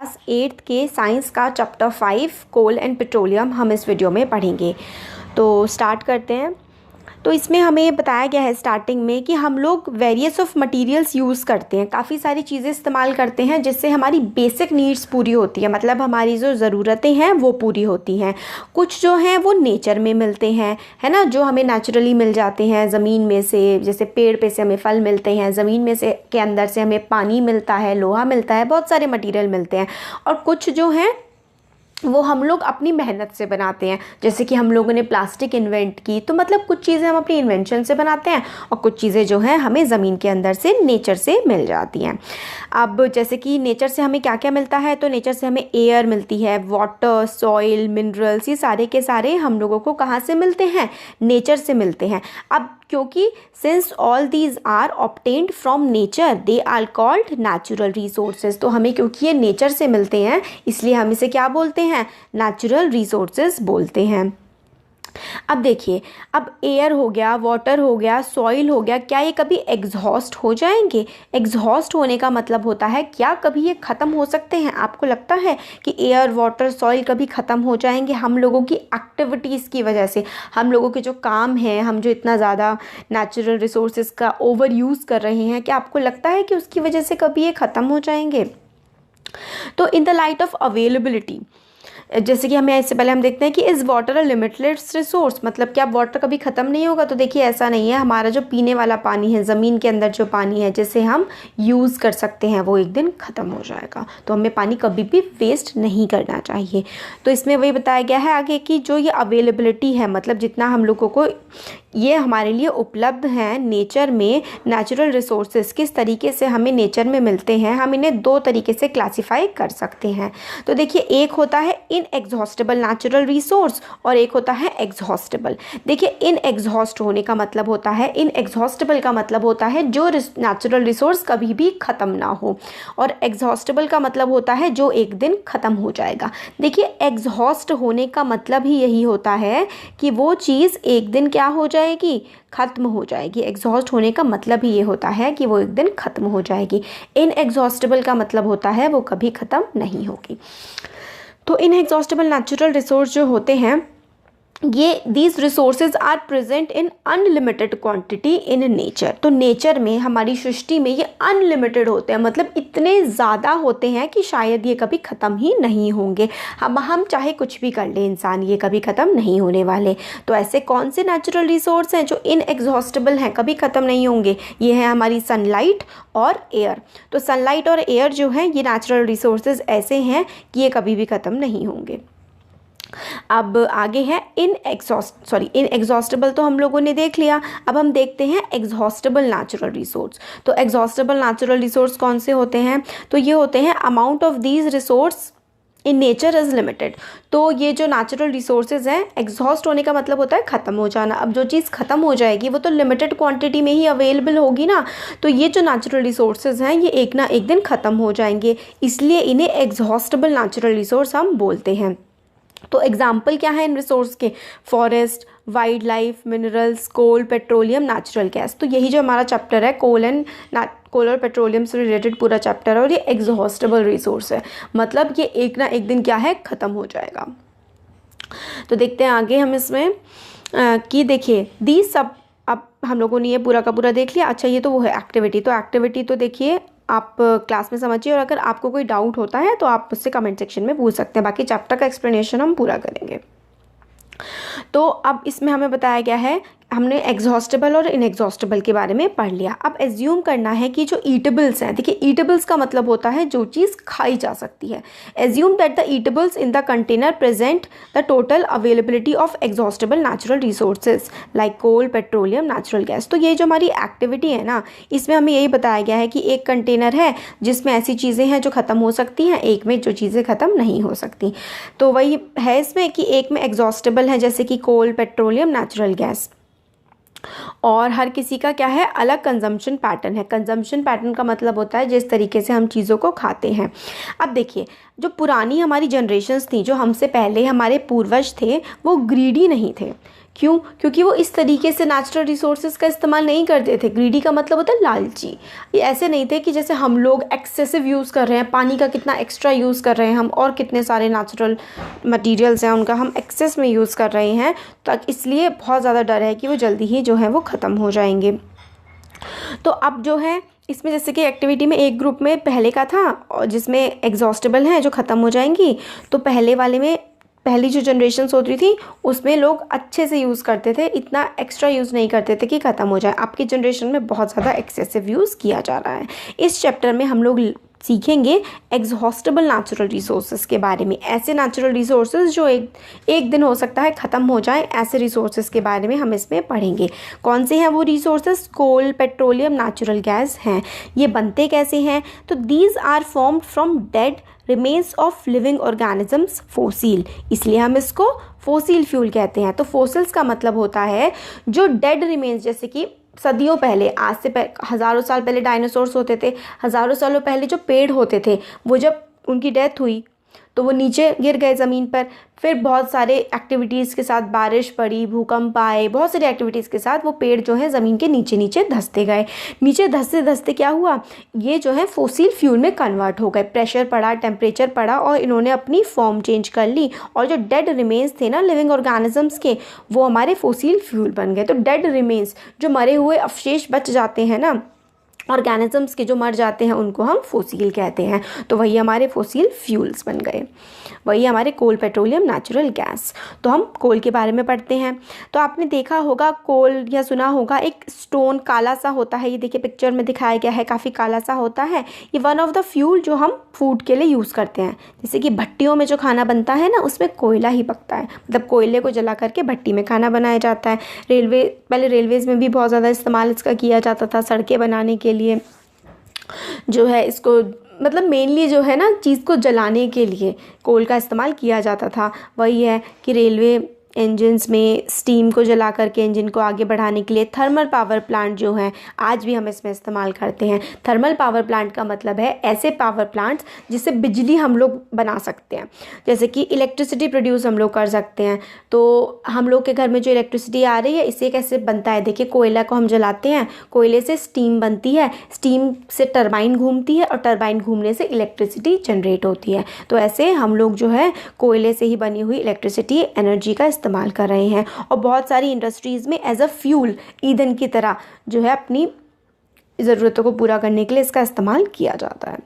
Class 8th के science का chapter 5 coal and petroleum हम इस वीडियो में पढ़ेंगे। तो स्टार्ट करते हैं। तो इसमें हमें बताया गया है स्टार्टिंग में कि हम लोग वेरियस ऑफ मटेरियल्स यूज़ करते हैं, काफ़ी सारी चीज़ें इस्तेमाल करते हैं जिससे हमारी बेसिक नीड्स पूरी होती है, मतलब हमारी जो ज़रूरतें हैं वो पूरी होती हैं। कुछ जो हैं वो नेचर में मिलते हैं, है ना, जो हमें नेचुरली मिल जाते हैं ज़मीन में से, जैसे पेड़ पे से हमें फल मिलते हैं, ज़मीन में से के अंदर से हमें पानी मिलता है, लोहा मिलता है, बहुत सारे मटीरियल मिलते हैं। और कुछ जो हैं वो हम लोग अपनी मेहनत से बनाते हैं, जैसे कि हम लोगों ने प्लास्टिक इन्वेंट की, तो मतलब कुछ चीज़ें हम अपनी इन्वेंशन से बनाते हैं और कुछ चीज़ें जो हैं हमें ज़मीन के अंदर से नेचर से मिल जाती हैं। अब जैसे कि नेचर से हमें क्या क्या मिलता है, तो नेचर से हमें एयर मिलती है, वाटर, सॉइल, मिनरल्स, ये सारे के सारे हम लोगों को कहाँ से मिलते हैं, नेचर से मिलते हैं। अब क्योंकि since all these are obtained from nature they are called natural resources, तो हमें क्योंकि ये नेचर से मिलते हैं इसलिए हम इसे क्या बोलते हैं, नेचुरल रिसोर्सेज बोलते हैं। अब देखिए, अब एयर हो गया, वाटर हो गया, सॉइल हो गया, क्या ये कभी एग्जॉस्ट हो जाएंगे? एग्जॉस्ट होने का मतलब होता है क्या कभी ये ख़त्म हो सकते हैं? आपको लगता है कि एयर, वाटर, सॉइल कभी ख़त्म हो जाएंगे हम लोगों की एक्टिविटीज़ की वजह से? हम लोगों के जो काम हैं, हम जो इतना ज़्यादा नेचुरल रिसोर्सेज का ओवर यूज़ कर रहे हैं, क्या आपको लगता है कि उसकी वजह से कभी ये ख़त्म हो जाएंगे? तो in the light of availability, जैसे कि हमें इससे पहले हम देखते हैं कि is water a limitless resource, मतलब क्या वाटर कभी ख़त्म नहीं होगा? तो देखिए ऐसा नहीं है। हमारा जो पीने वाला पानी है, ज़मीन के अंदर जो पानी है जिसे हम यूज़ कर सकते हैं, वो एक दिन ख़त्म हो जाएगा। तो हमें पानी कभी भी वेस्ट नहीं करना चाहिए। तो इसमें वही बताया गया है आगे कि जो ये अवेलेबिलिटी है, मतलब जितना हम लोगों को ये हमारे लिए उपलब्ध हैं नेचर में, नेचुरल रिसोर्सेज किस तरीके से हमें नेचर में मिलते हैं, हम इन्हें दो तरीके से क्लासिफाई कर सकते हैं। तो देखिए, एक होता है इनएग्जॉस्टेबल नेचुरल रिसोर्स और एक होता है एग्जॉस्टेबल। देखिए, इनएग्जॉस्ट होने का मतलब होता है, इनएग्जॉस्टेबल का मतलब होता है जो नेचुरल रिसोर्स कभी भी ख़त्म ना हो, और एग्जॉस्टेबल का मतलब होता है जो एक दिन ख़त्म हो जाएगा। देखिए, एग्जॉस्ट होने का मतलब ही यही होता है कि वो चीज़ एक दिन क्या हो जाएगी, खत्म हो जाएगी। एग्जॉस्ट होने का मतलब ही ये होता है कि वो एक दिन खत्म हो जाएगी। इनएग्जॉस्टेबल का मतलब होता है वो कभी खत्म नहीं होगी। तो इनएग्जॉस्टेबल नेचुरल रिसोर्स जो होते हैं, ये these resources are present in unlimited quantity in nature. तो नेचर में, हमारी सृष्टि में ये अनलिमिटेड होते हैं, मतलब इतने ज़्यादा होते हैं कि शायद ये कभी ख़त्म ही नहीं होंगे। हम चाहे कुछ भी कर ले इंसान, ये कभी ख़त्म नहीं होने वाले। तो ऐसे कौन से नेचुरल रिसोर्स हैं जो इनएग्जॉस्टेबल हैं, कभी ख़त्म नहीं होंगे? ये है हमारी सनलाइट और एयर। तो सनलाइट और एयर जो हैं ये नेचुरल रिसोर्सेज ऐसे हैं कि ये कभी भी ख़त्म नहीं होंगे। अब आगे है इनएग्जॉस्टेबल तो हम लोगों ने देख लिया। अब हम देखते हैं एग्जॉस्टेबल नेचुरल रिसोर्स। तो एग्जॉस्टेबल नेचुरल रिसोर्स कौन से होते हैं? तो ये होते हैं amount of these resource in nature is limited. तो ये जो नेचुरल रिसोर्सेज हैं, एग्जॉस्ट होने का मतलब होता है ख़त्म हो जाना। अब जो चीज़ ख़त्म हो जाएगी वो तो लिमिटेड क्वांटिटी में ही अवेलेबल होगी ना, तो ये जो नेचुरल रिसोर्सेज हैं ये एक ना एक दिन ख़त्म हो जाएंगे, इसलिए इन्हें एग्जॉस्टेबल नेचुरल रिसोर्स हम बोलते हैं। तो एग्जाम्पल क्या है इन रिसोर्स के? फॉरेस्ट, वाइल्ड लाइफ, मिनरल्स, कोल, पेट्रोलियम, नेचुरल गैस। तो यही जो हमारा चैप्टर है कोल और पेट्रोलियम से रिलेटेड पूरा चैप्टर है, और ये एग्जॉस्टेबल रिसोर्स है, मतलब ये एक ना एक दिन क्या है, ख़त्म हो जाएगा। तो देखते हैं आगे हम इसमें कि देखिए दी सब, अब हम लोगों ने ये पूरा का पूरा देख लिया। अच्छा, ये तो वो है एक्टिविटी। तो एक्टिविटी तो देखिए आप क्लास में समझिए, और अगर आपको कोई डाउट होता है तो आप उससे कमेंट सेक्शन में पूछ सकते हैं। बाकी चैप्टर का एक्सप्लेनेशन हम पूरा करेंगे। तो अब इसमें हमें बताया गया है, हमने एग्जॉस्टेबल और इनएग्जॉस्टेबल के बारे में पढ़ लिया। अब एज्यूम करना है कि जो ईटेबल्स हैं, देखिए ईटेबल्स का मतलब होता है जो चीज़ खाई जा सकती है। Assume that the eatables in the container present the total availability of exhaustible natural resources like coal, petroleum, natural gas. तो ये जो हमारी एक्टिविटी है ना, इसमें हमें यही बताया गया है कि एक कंटेनर है जिसमें ऐसी चीज़ें हैं जो ख़त्म हो सकती हैं, एक में जो चीज़ें ख़त्म नहीं हो सकती। तो वही है इसमें कि एक में एग्जॉस्टेबल है जैसे कि कोल, पेट्रोलियम, नेचुरल गैस, और हर किसी का क्या है, अलग कंजम्पशन पैटर्न है। कंजम्पशन पैटर्न का मतलब होता है जिस तरीके से हम चीज़ों को खाते हैं। अब देखिए, जो पुरानी हमारी जनरेशन्स थी, जो हमसे पहले हमारे पूर्वज थे, वो ग्रीडी नहीं थे। क्यों? क्योंकि वो इस तरीके से नेचुरल रिसोर्सेज का इस्तेमाल नहीं करते थे। ग्रीडी का मतलब होता है लालची। ये ऐसे नहीं थे कि जैसे हम लोग एक्सेसिव यूज़ कर रहे हैं, पानी का कितना एक्स्ट्रा यूज़ कर रहे हैं हम, और कितने सारे नेचुरल मटेरियल्स हैं उनका हम एक्सेस में यूज़ कर रहे हैं, तो इसलिए बहुत ज़्यादा डर है कि वो जल्दी ही जो है वो ख़त्म हो जाएंगे। तो अब जो है इसमें जैसे कि एक्टिविटी में एक ग्रुप में पहले का था और जिसमें एग्जॉस्टेबल हैं जो ख़त्म हो जाएंगी, तो पहले वाले में पहली जो जनरेशन होती थी उसमें लोग अच्छे से यूज़ करते थे, इतना एक्स्ट्रा यूज़ नहीं करते थे कि ख़त्म हो जाए। आपकी जनरेशन में बहुत ज़्यादा एक्सेसिव यूज़ किया जा रहा है। इस चैप्टर में हम लोग सीखेंगे एग्जॉस्टेबल नेचुरल रिसोर्सेज के बारे में। ऐसे नेचुरल रिसोर्सेज जो एक दिन हो सकता है ख़त्म हो जाए, ऐसे रिसोर्सेज के बारे में हम इसमें पढ़ेंगे। कौन से हैं वो resources? Coal, petroleum, natural gas हैं। ये बनते कैसे हैं? तो these are formed from dead remains of living organisms, fossil, इसलिए हम इसको फोसिल फ्यूल कहते हैं। तो फोसिल्स का मतलब होता है जो डेड रिमेन्स, जैसे कि सदियों पहले, आज से हज़ारों साल पहले डायनासोर्स होते थे, हज़ारों सालों पहले जो पेड़ होते थे वो जब उनकी डेथ हुई तो वो नीचे गिर गए ज़मीन पर, फिर बहुत सारे एक्टिविटीज़ के साथ बारिश पड़ी, भूकंप आए, बहुत सारी एक्टिविटीज़ के साथ वो पेड़ जो है ज़मीन के नीचे नीचे धंसते गए। नीचे धंसते धंसते क्या हुआ, ये जो है फोसिल फ्यूल में कन्वर्ट हो गए। प्रेशर पड़ा, टेम्परेचर पड़ा और इन्होंने अपनी फॉर्म चेंज कर ली, और जो डेड रिमेन्स थे ना लिविंग ऑर्गेनिजम्स के, वो हमारे फोसिल फ्यूल बन गए। तो डेड रिमेन्स, जो मरे हुए अवशेष बच जाते हैं ना ऑर्गेनिजम्स के, जो मर जाते हैं, उनको हम फोसिल कहते हैं। तो वही हमारे फोसिल फ्यूल्स बन गए, वही हमारे कोल, पेट्रोलियम, नेचुरल गैस। तो हम कोल के बारे में पढ़ते हैं। तो आपने देखा होगा कोल या सुना होगा, एक स्टोन काला सा होता है, ये देखिए पिक्चर में दिखाया गया है, काफ़ी काला सा होता है। ये वन ऑफ द फ्यूल जो हम फूड के लिए यूज़ करते हैं। जैसे कि भट्टियों में जो खाना बनता है ना, उसमें कोयला ही पकता है, मतलब कोयले को जला करके भट्टी में खाना बनाया जाता है। पहले रेलवेज़ में भी बहुत ज़्यादा इस्तेमाल इसका किया जाता था, सड़कें बनाने के लिए जो है इसको, मतलब मेनली जो है ना चीज़ को जलाने के लिए कोल का इस्तेमाल किया जाता था। वही है कि रेलवे इंजन्स में स्टीम को जला करके इंजन को आगे बढ़ाने के लिए थर्मल पावर प्लांट जो हैं आज भी हम इसमें इस्तेमाल करते हैं। थर्मल पावर प्लांट का मतलब है ऐसे पावर प्लांट्स जिससे बिजली हम लोग बना सकते हैं, जैसे कि इलेक्ट्रिसिटी प्रोड्यूस हम लोग कर सकते हैं। तो हम लोग के घर में जो इलेक्ट्रिसिटी आ रही है, इससे कैसे बनता है, देखिए कोयला को हम जलाते हैं, कोयले से स्टीम बनती है, स्टीम से टरबाइन घूमती है और टरबाइन घूमने से इलेक्ट्रिसिटी जनरेट होती है। तो ऐसे हम लोग जो है कोयले से ही बनी हुई इलेक्ट्रिसिटी एनर्जी का इस्तेमाल कर रहे हैं। और बहुत सारी इंडस्ट्रीज़ में एज अ फ्यूल, ईंधन की तरह जो है अपनी ज़रूरतों को पूरा करने के लिए इसका इस्तेमाल किया जाता है।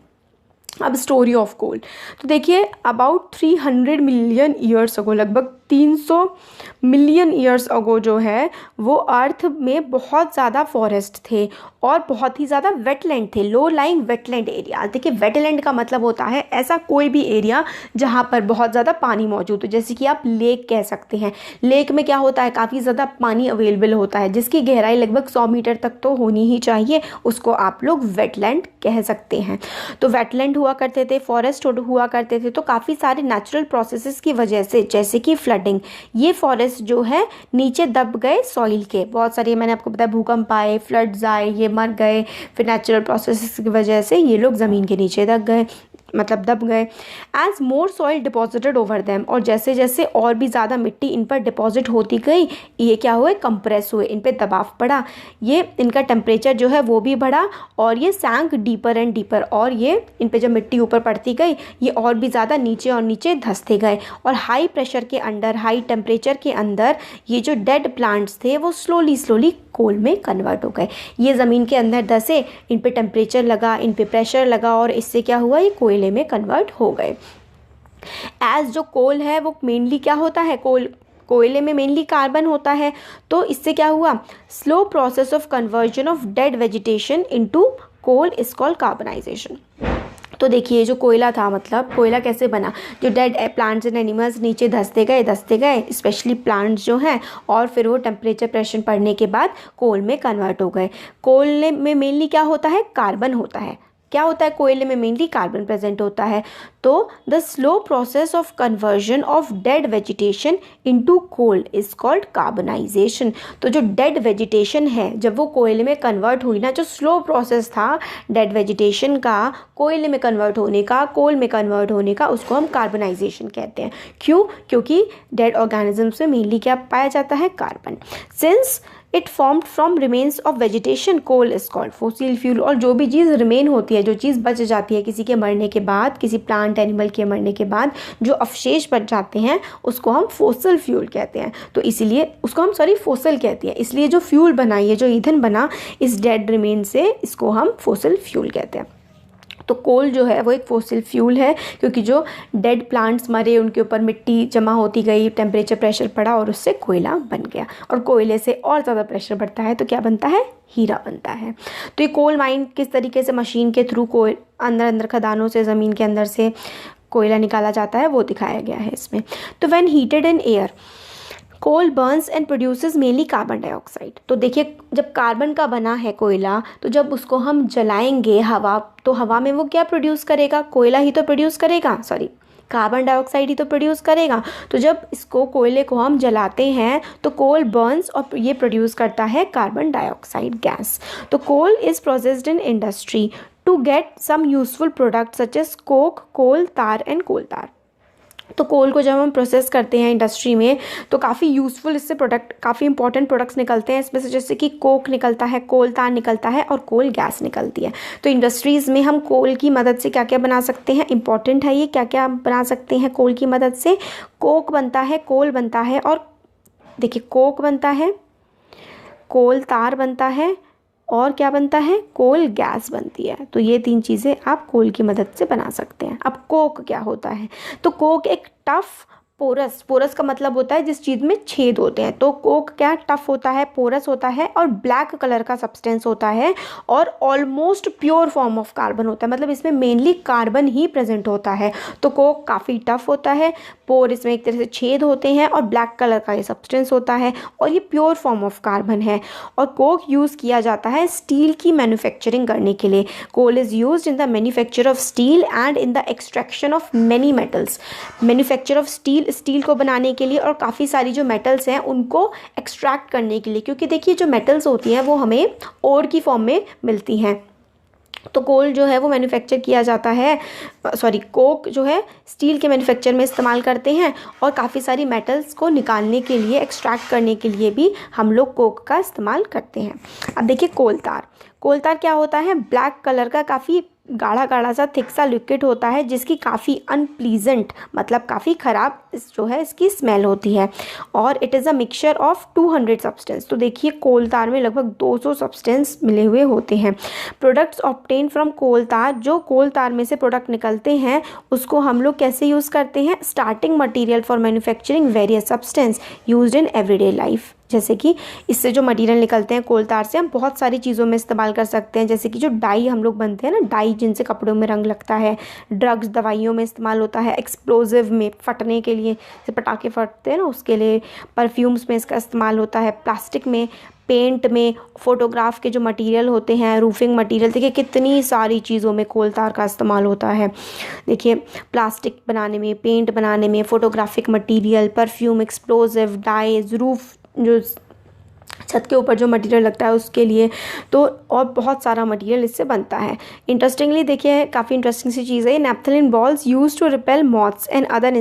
अब स्टोरी ऑफ कोल, तो देखिए अबाउट 300 मिलियन ईयर्स अगो, लगभग 300 मिलियन ईयर्स अगो जो है वो अर्थ में बहुत ज़्यादा फॉरेस्ट थे और बहुत ही ज़्यादा वेटलैंड थे, लो लाइंग वेटलैंड एरिया। देखिए वेटलैंड का मतलब होता है ऐसा कोई भी एरिया जहाँ पर बहुत ज़्यादा पानी मौजूद हो, जैसे कि आप लेक कह सकते हैं। लेक में क्या होता है, काफ़ी ज़्यादा पानी अवेलेबल होता है जिसकी गहराई लगभग 100 मीटर तक तो होनी ही चाहिए, उसको आप लोग वेटलैंड कह सकते हैं। तो वेटलैंड हुआ करते थे, फॉरेस्ट हुआ करते थे, तो काफ़ी सारे नेचुरल प्रोसेसेस की वजह से, जैसे कि फ्लडिंग, ये फॉरेस्ट जो है नीचे दब गए सॉइल के। बहुत सारे मैंने आपको बताया भूकंप आए, फ्लड्स आए, ये मर गए, फिर नेचुरल प्रोसेसेस की वजह से ये लोग ज़मीन के नीचे दब गए। एज मोर सॉइल डिपॉजिटेड ओवर देम, और जैसे जैसे और भी ज़्यादा मिट्टी इन पर डिपॉजिट होती गई, ये क्या हुए, कंप्रेस हुए, इन पे दबाव पड़ा, ये इनका टेम्परेचर जो है वो भी बढ़ा और ये सैंक डीपर एंड डीपर, और ये इन पे जब मिट्टी ऊपर पड़ती गई ये और भी ज़्यादा नीचे और नीचे धंसते गए। और हाई प्रेशर के अंडर, हाई टेम्परेचर के अंदर ये जो डेड प्लांट्स थे वो स्लोली कोल में कन्वर्ट हो गए। ये ज़मीन के अंदर धंसे, इन पे टेम्परेचर लगा, इन पे प्रेशर लगा और इससे क्या हुआ, ये कोयले में कन्वर्ट हो गए। एज जो कोल है वो मेनली क्या होता है, कोयले में मेनली कार्बन होता है, तो इससे क्या हुआ, slow process of conversion of dead vegetation into coal is called carbonisation. तो देखिए जो कोयला था, मतलब कोयला कैसे बना, जो डेड प्लांट्स एंड एनिमल्स नीचे धंसते गए स्पेशली प्लांट्स जो हैं, और फिर वो टेम्परेचर प्रेशर पड़ने के बाद कोल में कन्वर्ट हो गए। कोल में मेनली क्या होता है, कार्बन होता है, क्या होता है, कोयले में मेनली कार्बन प्रेजेंट होता है। तो the slow process of conversion of dead vegetation into coal is called carbonisation. तो जो डेड वेजिटेशन है, जब वो कोयले में कन्वर्ट हुई ना, जो स्लो प्रोसेस था डेड वेजिटेशन का कोयले में कन्वर्ट होने का, कोल में कन्वर्ट होने का, उसको हम कार्बनाइजेशन कहते हैं। क्यों? क्योंकि डेड ऑर्गेनिजम्स में मेनली क्या पाया जाता है, carbon. Since it formed from remains of vegetation, coal is called fossil fuel. और जो भी चीज़ रिमेन होती है, जो चीज़ बच जाती है किसी के मरने के बाद, किसी प्लांट एनिमल के मरने के बाद जो अवशेष बच जाते हैं, उसको हम फॉसिल फ्यूल कहते हैं। तो इसीलिए उसको हम फॉसिल कहते हैं। इसलिए जो फ्यूल बना, ये जो ईंधन बना इस डेड रिमेन से, इसको हम फॉसिल फ्यूल कहते हैं। तो कोल जो है वो एक फॉसिल फ्यूल है, क्योंकि जो डेड प्लांट्स मरे, उनके ऊपर मिट्टी जमा होती गई, टेम्परेचर प्रेशर पड़ा और उससे कोयला बन गया। और कोयले से और ज़्यादा प्रेशर बढ़ता है तो क्या बनता है, हीरा बनता है। तो ये कोल माइन किस तरीके से मशीन के थ्रू कोयल अंदर खदानों से, ज़मीन के अंदर से कोयला निकाला जाता है, वो दिखाया गया है इसमें। तो when heated in air, coal burns and produces mainly carbon dioxide. तो देखिए, जब कार्बन का बना है कोयला, तो जब उसको हम जलाएंगे हवा, तो हवा में वो क्या प्रोड्यूस करेगा, कोयला ही तो प्रोड्यूस करेगा, कार्बन डाइऑक्साइड ही तो प्रोड्यूस करेगा। तो जब इसको कोयले को हम जलाते हैं तो कोल बर्न्स और ये प्रोड्यूस करता है कार्बन डाइऑक्साइड गैस। तो coal is processed in industry to get some useful product such as coke, coal tar and कोल तार। तो कोल को जब हम प्रोसेस करते हैं इंडस्ट्री में, तो काफ़ी यूज़फुल इससे प्रोडक्ट, काफ़ी इंपॉर्टेंट प्रोडक्ट्स निकलते हैं इसमें से, जैसे कि कोक निकलता है, कोल तार निकलता है और कोल गैस निकलती है। तो इंडस्ट्रीज़ में हम कोल की मदद से क्या क्या बना सकते हैं, इंपॉर्टेंट है ये, क्या क्या बना सकते हैं कोल की मदद से। कोक बनता है, कोल बनता है, और देखिए कोक बनता है, कोल तार बनता है, और क्या बनता है, कोल गैस बनती है। तो ये 3 चीज़ें आप कोल की मदद से बना सकते हैं। अब कोक क्या होता है, तो कोक एक टफ पोरस का मतलब होता है जिस चीज़ में छेद होते हैं। तो कोक क्या टफ होता है, पोरस होता है और ब्लैक कलर का सब्सटेंस होता है और almost pure form of carbon होता है, मतलब इसमें मेनली कार्बन ही प्रेजेंट होता है। तो कोक काफ़ी टफ होता है, पोर इसमें एक तरह से छेद होते हैं और ब्लैक कलर का ये सब्सटेंस होता है और ये प्योर फॉर्म ऑफ कार्बन है। और कोक यूज़ किया जाता है स्टील की मैन्युफैक्चरिंग करने के लिए। Coal is used in the manufacture of steel and in the extraction of many metals. Manufacture of steel को बनाने के लिए और काफ़ी सारी जो मेटल्स हैं उनको एक्सट्रैक्ट करने के लिए, क्योंकि देखिए जो मेटल्स होती हैं वो हमें ओर की फॉर्म में मिलती हैं। तो कोल जो है वो मैन्युफैक्चर किया जाता है, कोक जो है स्टील के मैन्युफैक्चर में इस्तेमाल करते हैं और काफ़ी सारी मेटल्स को निकालने के लिए, एक्सट्रैक्ट करने के लिए भी हम लोग कोक का इस्तेमाल करते हैं। अब देखिए कोल तार क्या होता है, ब्लैक कलर का काफ़ी गाढ़ा सा थिक सा लिक्विड होता है जिसकी काफ़ी अनप्लीजेंट, मतलब काफ़ी ख़राब जो है इसकी स्मेल होती है। और it is a mixture of 200 substance. तो देखिए कोल तार में लगभग 200 सब्सटेंस मिले हुए होते हैं। प्रोडक्ट्स ऑब्टेन फ्रॉम कोल तार, जो कोल तार में से प्रोडक्ट निकलते हैं उसको हम लोग कैसे यूज़ करते हैं, starting material for manufacturing various substance used in everyday life. जैसे कि इससे जो मटेरियल निकलते हैं कोल तार से हम बहुत सारी चीज़ों में इस्तेमाल कर सकते हैं, जैसे कि जो डाई हम लोग बनते हैं ना, डाई जिनसे कपड़ों में रंग लगता है, ड्रग्स दवाइयों में इस्तेमाल होता है, एक्सप्लोजिव में फटने के लिए, जैसे पटाखे फटते हैं ना उसके लिए, परफ्यूम्स में इसका इस्तेमाल होता है, प्लास्टिक में, पेंट में, फोटोग्राफ के जो मटेरियल होते हैं, रूफिंग मटेरियल, देखिए कितनी सारी चीज़ों में कोल तार का इस्तेमाल होता है। देखिए प्लास्टिक बनाने में, पेंट बनाने में, photographic material, perfume, explosive, dyes, roof जो छत के ऊपर जो मटेरियल लगता है उसके लिए, तो और बहुत सारा मटेरियल इससे बनता है। इंटरेस्टिंगली देखिए, काफ़ी इंटरेस्टिंग सी चीज़ है, naphthalene balls use to repel moths and other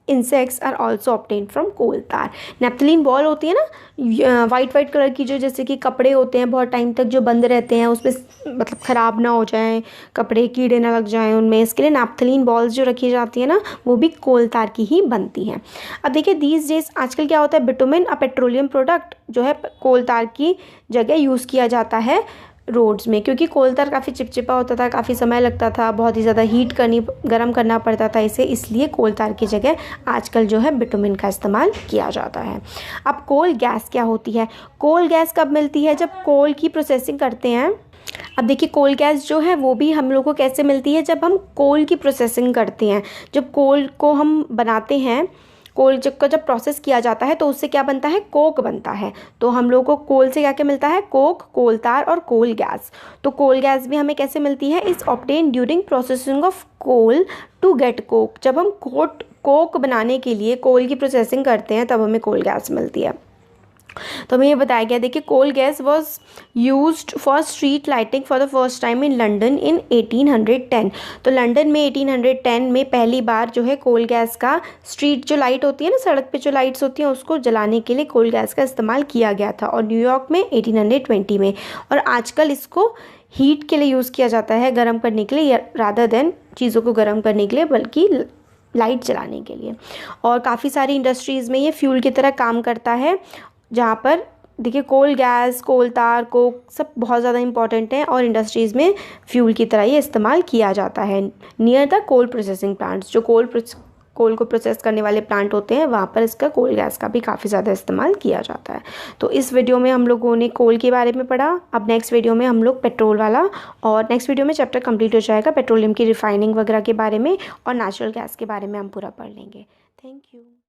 insects are also obtain from coal tar. Naphthalene ball होती है ना वाइट कलर की, जो जैसे कि कपड़े होते हैं बहुत टाइम तक जो बंद रहते हैं, उसमें मतलब ख़राब ना हो जाएं कपड़े, कीड़े ना लग जाएं उनमें, इसके लिए नैप्थलीन बॉल्स जो रखी जाती है ना वो भी कोल तार की ही बनती हैं। अब देखिए दीज डेज आजकल क्या होता है, बिटुमेन अ पेट्रोलियम प्रोडक्ट जो है कोल तार की जगह यूज़ किया जाता है रोड्स में, क्योंकि कोल तार काफ़ी चिपचिपा होता था, काफ़ी समय लगता था, बहुत ही ज़्यादा गर्म करना पड़ता था इसे, इसलिए कोल तार की जगह आजकल जो है बिटुमेन का इस्तेमाल किया जाता है। अब कोल गैस क्या होती है, कोल गैस कब मिलती है, जब कोल की प्रोसेसिंग करते हैं। अब देखिए कोल गैस जो है वो भी हम लोग को कैसे मिलती है, जब हम कोल की प्रोसेसिंग करते हैं, जब कोल को हम बनाते हैं कोल का जब प्रोसेस किया जाता है तो उससे क्या बनता है, कोक बनता है। तो हम लोग को कोल से क्या क्या मिलता है, कोक, कोल तार और कोल गैस। तो कोल गैस भी हमें कैसे मिलती है, is obtain during processing of coal to get coke. जब हम कोक बनाने के लिए कोल की प्रोसेसिंग करते हैं तब हमें कोल गैस मिलती है। तो हमें ये बताया गया, देखिए coal gas was used for street lighting for the first time in London in 1810। तो लंदन में 1810 में पहली बार जो है कोल गैस का, स्ट्रीट जो लाइट होती है ना, सड़क पे जो लाइट्स होती हैं उसको जलाने के लिए कोल गैस का इस्तेमाल किया गया था, और न्यूयॉर्क में 1820 में। और आजकल इसको हीट के लिए यूज़ किया जाता है, गर्म करने के लिए, रादर देन चीज़ों को गर्म करने के लिए, बल्कि लाइट जलाने के लिए। और काफ़ी सारी इंडस्ट्रीज़ में ये फ्यूल की तरह काम करता है, जहाँ पर देखिए कोल गैस, कोल तार, कोक सब बहुत ज़्यादा इंपॉर्टेंट हैं, और इंडस्ट्रीज़ में फ्यूल की तरह ये इस्तेमाल किया जाता है। Near the coal processing plants, जो कोल को प्रोसेस करने वाले प्लांट होते हैं वहाँ पर इसका, कोल गैस का भी काफ़ी ज़्यादा इस्तेमाल किया जाता है। तो इस वीडियो में हम लोगों ने कोल के बारे में पढ़ा। अब नेक्स्ट वीडियो में हम लोग पेट्रोल वाला, और नेक्स्ट वीडियो में चैप्टर कंप्लीट हो जाएगा पेट्रोलियम की रिफाइनिंग वगैरह के बारे में, और नेचुरल गैस के बारे में हम पूरा पढ़ लेंगे। Thank you.